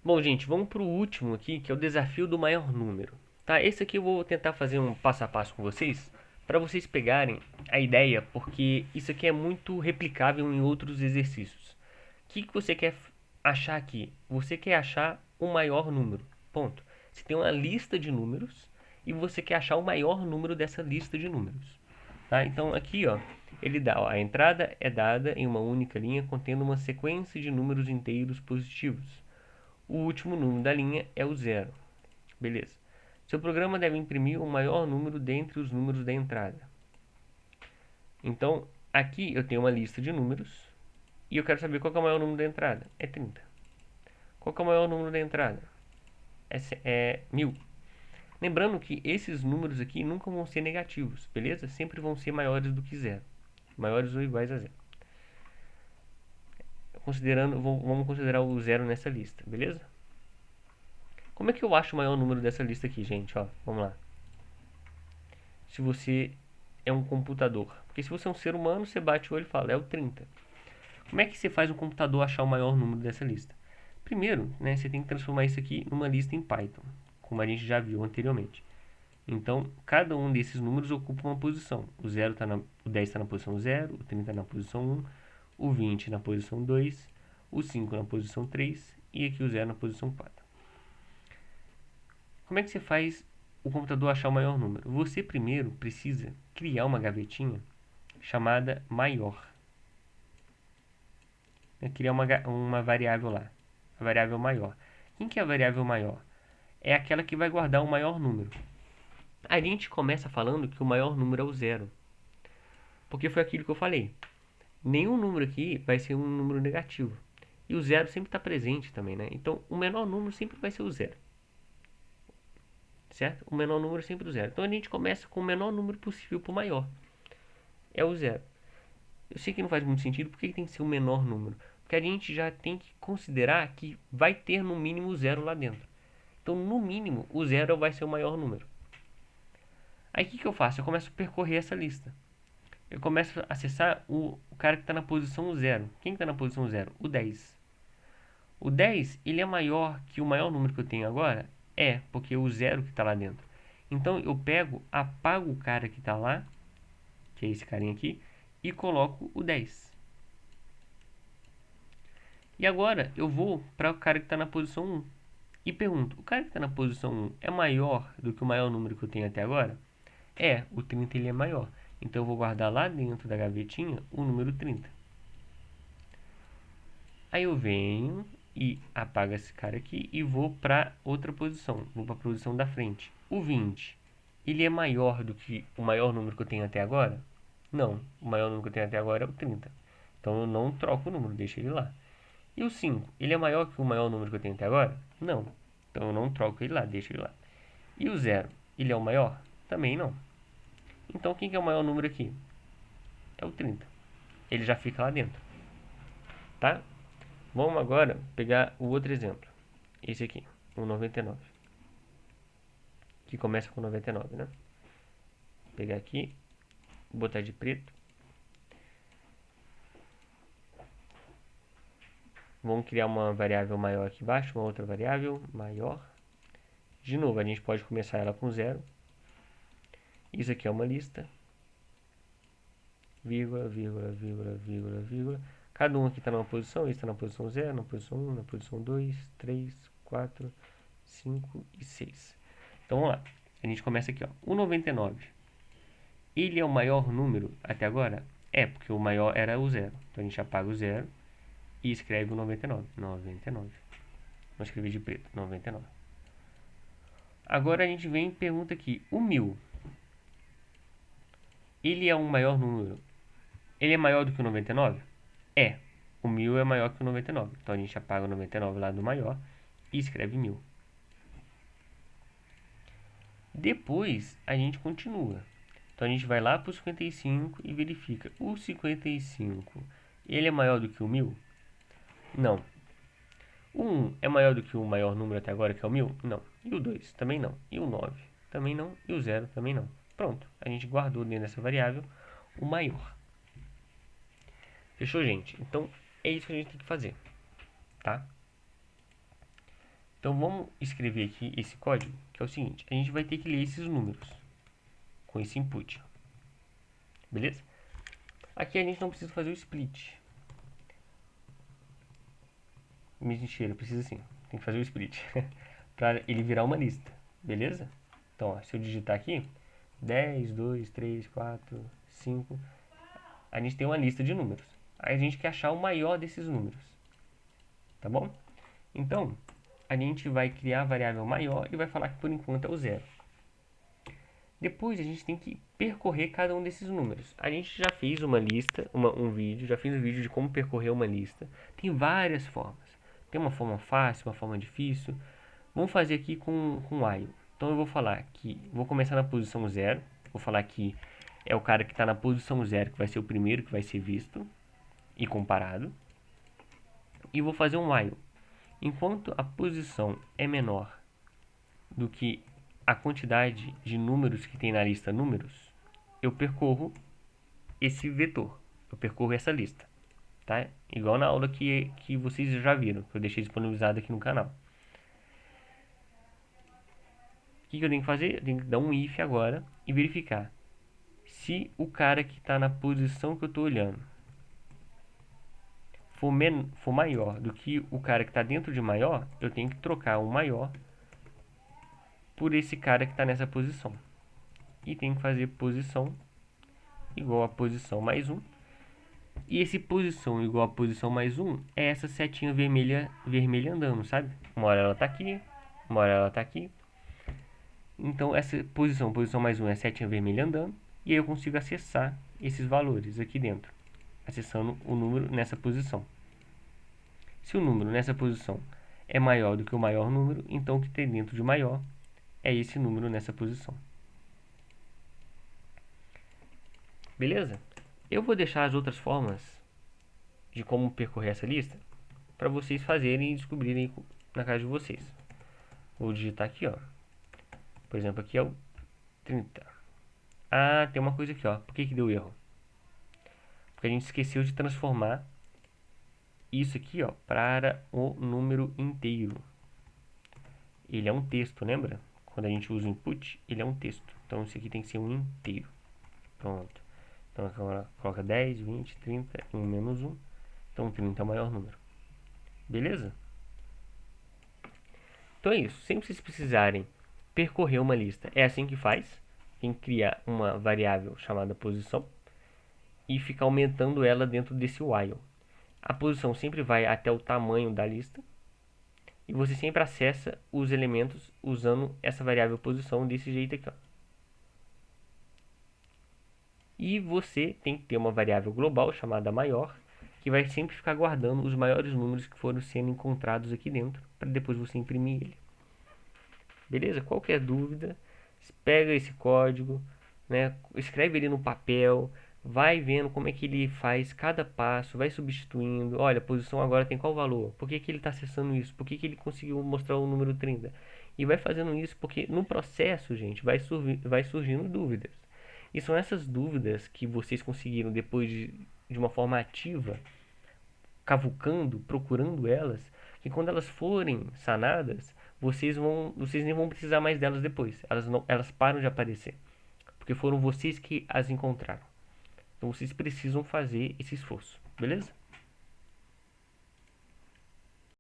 Bom, gente, vamos para o último aqui, que é o desafio do maior número. Tá? Esse aqui eu vou tentar fazer um passo a passo com vocês, para vocês pegarem a ideia, porque isso aqui é muito replicável em outros exercícios. O que você quer achar aqui? Você quer achar o maior número. Ponto. Você tem uma lista de números e você quer achar o maior número dessa lista de números. Tá? Então aqui, ó, ele dá, ó, a entrada é dada em uma única linha contendo uma sequência de números inteiros positivos. O último número da linha é o zero. Beleza. Seu programa deve imprimir o maior número dentre os números da entrada. Então, aqui eu tenho uma lista de números e eu quero saber qual é o maior número da entrada. É 30. Qual é o maior número da entrada? É 1000. Lembrando que esses números aqui nunca vão ser negativos, beleza? Sempre vão ser maiores do que zero. Maiores ou iguais a zero. Vamos considerar o zero nessa lista, beleza? Como é que eu acho o maior número dessa lista aqui, gente? Ó, vamos lá. Se você é um computador. Porque se você é um ser humano, você bate o olho e fala, é o 30. Como é que você faz um computador achar o maior número dessa lista? Primeiro, né, você tem que transformar isso aqui numa lista em Python, como a gente já viu anteriormente. Então, cada um desses números ocupa uma posição. O 10 está na posição 0, o 30 na posição 1, o 20 na posição 2, o 5 na posição 3 e aqui o 0 na posição 4. Como é que você faz o computador achar o maior número? Você primeiro precisa criar uma gavetinha chamada maior. Criar uma variável lá, a variável maior. Quem que é a variável maior? É aquela que vai guardar o maior número. A gente começa falando que o maior número é o zero, porque foi aquilo que eu falei. Nenhum número aqui vai ser um número negativo. E o zero sempre está presente também, né? Então, o menor número sempre vai ser o zero. Certo? O menor número é sempre o zero. Então, a gente começa com o menor número possível para o maior. É o zero. Eu sei que não faz muito sentido, porque tem que ser o menor número? Porque a gente já tem que considerar que vai ter no mínimo zero lá dentro. Então, no mínimo, o zero vai ser o maior número. Aí, o que eu faço? Eu começo a percorrer essa lista. Eu começo a acessar o cara que está na posição zero. Quem está na posição zero? O 10. O 10, ele é maior que o maior número que eu tenho agora? É, porque é o zero que está lá dentro. Então, eu pego, apago o cara que está lá, que é esse carinha aqui, e coloco o 10. E agora eu vou para o cara que está na posição 1 e pergunto: o cara que está na posição 1 é maior do que o maior número que eu tenho até agora? É, o 30 ele é maior. Então eu vou guardar lá dentro da gavetinha o número 30. Aí eu venho e apago esse cara aqui e vou para outra posição. Vou para a posição da frente. O 20, ele é maior do que o maior número que eu tenho até agora? Não, o maior número que eu tenho até agora é o 30. Então eu não troco o número, deixo ele lá. E o 5, ele é maior que o maior número que eu tenho até agora? Não. Então eu não troco ele lá, deixo ele lá. E o 0, ele é o maior? Também não. Então quem que é o maior número aqui? É o 30. Ele já fica lá dentro, tá? Vamos agora pegar o outro exemplo. Esse aqui, o 99. Que começa com 99, né? Vou pegar aqui, botar de preto. Vamos criar uma variável maior aqui embaixo, uma outra variável maior. De novo, a gente pode começar ela com 0. Isso aqui é uma lista. Vírgula, vírgula, vírgula, vírgula, vírgula. Cada um aqui está numa posição, esse está na posição 0, na posição 1, na posição 2, 3, 4, 5 e 6. Então vamos lá. A gente começa aqui, ó. O 99. Ele é o maior número até agora? É, porque o maior era o 0. Então a gente apaga o 0 e escreve o 99. 99. Vou escrever de preto. 99. Agora a gente vem e pergunta aqui. O 1000. Ele é um maior número? Ele é maior do que o 99? É. O 1000 é maior que o 99. Então a gente apaga o 99 lá do maior e escreve 1000. Depois a gente continua. Então a gente vai lá para o 55 e verifica. O 55, ele é maior do que o 1000? Não. O 1 é maior do que o maior número até agora, que é o 1000? Não. E o 2? Também não. E o 9? Também não. E o 0? Também não. Pronto. A gente guardou dentro dessa variável o maior. Fechou, gente? Então, é isso que a gente tem que fazer, tá? Então vamos escrever aqui esse código, que é o seguinte: a gente vai ter que ler esses números com esse input, beleza? Aqui a gente não precisa fazer o split. Mentira, precisa sim, tem que fazer o split para ele virar uma lista, beleza? Então, ó, se eu digitar aqui 10, 2, 3, 4, 5, a gente tem uma lista de números. Aí a gente quer achar o maior desses números, tá bom? Então, a gente vai criar a variável maior e vai falar que por enquanto é o zero. Depois a gente tem que percorrer cada um desses números. A gente já fez uma lista, já fiz um vídeo de como percorrer uma lista. Tem várias formas. Tem uma forma fácil, uma forma difícil. Vamos fazer aqui com while. Então eu vou falar que vou começar na posição 0. Vou falar que é o cara que está na posição 0 que vai ser o primeiro que vai ser visto e comparado. E vou fazer um while. Enquanto a posição é menor do que a quantidade de números que tem na lista números, eu percorro esse vetor, eu percorro essa lista, tá? Igual na aula que vocês já viram, que eu deixei disponibilizado aqui no canal. O que eu tenho que fazer? Eu tenho que dar um if agora e verificar se o cara que está na posição que eu estou olhando for maior do que o cara que está dentro de maior, eu tenho que trocar o maior por esse cara que está nessa posição. E tem que fazer posição igual a posição mais 1. E esse posição igual a posição mais 1 é essa setinha vermelha andando, sabe? Uma hora ela está aqui, uma hora ela está aqui. Então essa posição mais 1 é a setinha vermelha andando. E aí eu consigo acessar esses valores aqui dentro, acessando o número nessa posição. Se o número nessa posição é maior do que o maior número, então o que tem dentro de maior é esse número nessa posição. Beleza? Eu vou deixar as outras formas de como percorrer essa lista para vocês fazerem e descobrirem na casa de vocês. Vou digitar aqui, ó. Por exemplo, aqui é o 30. Ah, tem uma coisa aqui, ó. Por que deu erro? Porque a gente esqueceu de transformar isso aqui, ó, para o número inteiro. Ele é um texto, lembra? Quando a gente usa o input, ele é um texto. Então, isso aqui tem que ser um inteiro. Pronto. Então, agora coloca 10, 20, 30, 1 menos 1. Então, 30 é o maior número. Beleza? Então é isso. Sempre vocês precisarem percorrer uma lista, é assim que faz. Tem que criar uma variável chamada posição e ficar aumentando ela dentro desse while. A posição sempre vai até o tamanho da lista e você sempre acessa os elementos usando essa variável posição desse jeito aqui, ó. E você tem que ter uma variável global chamada maior, que vai sempre ficar guardando os maiores números que foram sendo encontrados aqui dentro, para depois você imprimir ele. Beleza? Qualquer dúvida, pega esse código, né, escreve ele no papel, vai vendo como é que ele faz cada passo, vai substituindo. Olha, a posição agora tem qual valor? Por que ele está acessando isso? Por que ele conseguiu mostrar o número 30? E vai fazendo isso porque no processo, gente, vai surgindo dúvidas. E são essas dúvidas que vocês conseguiram depois de uma forma ativa, cavucando, procurando elas, que quando elas forem sanadas, vocês nem vão precisar mais delas depois. Elas param de aparecer, porque foram vocês que as encontraram. Então vocês precisam fazer esse esforço, beleza?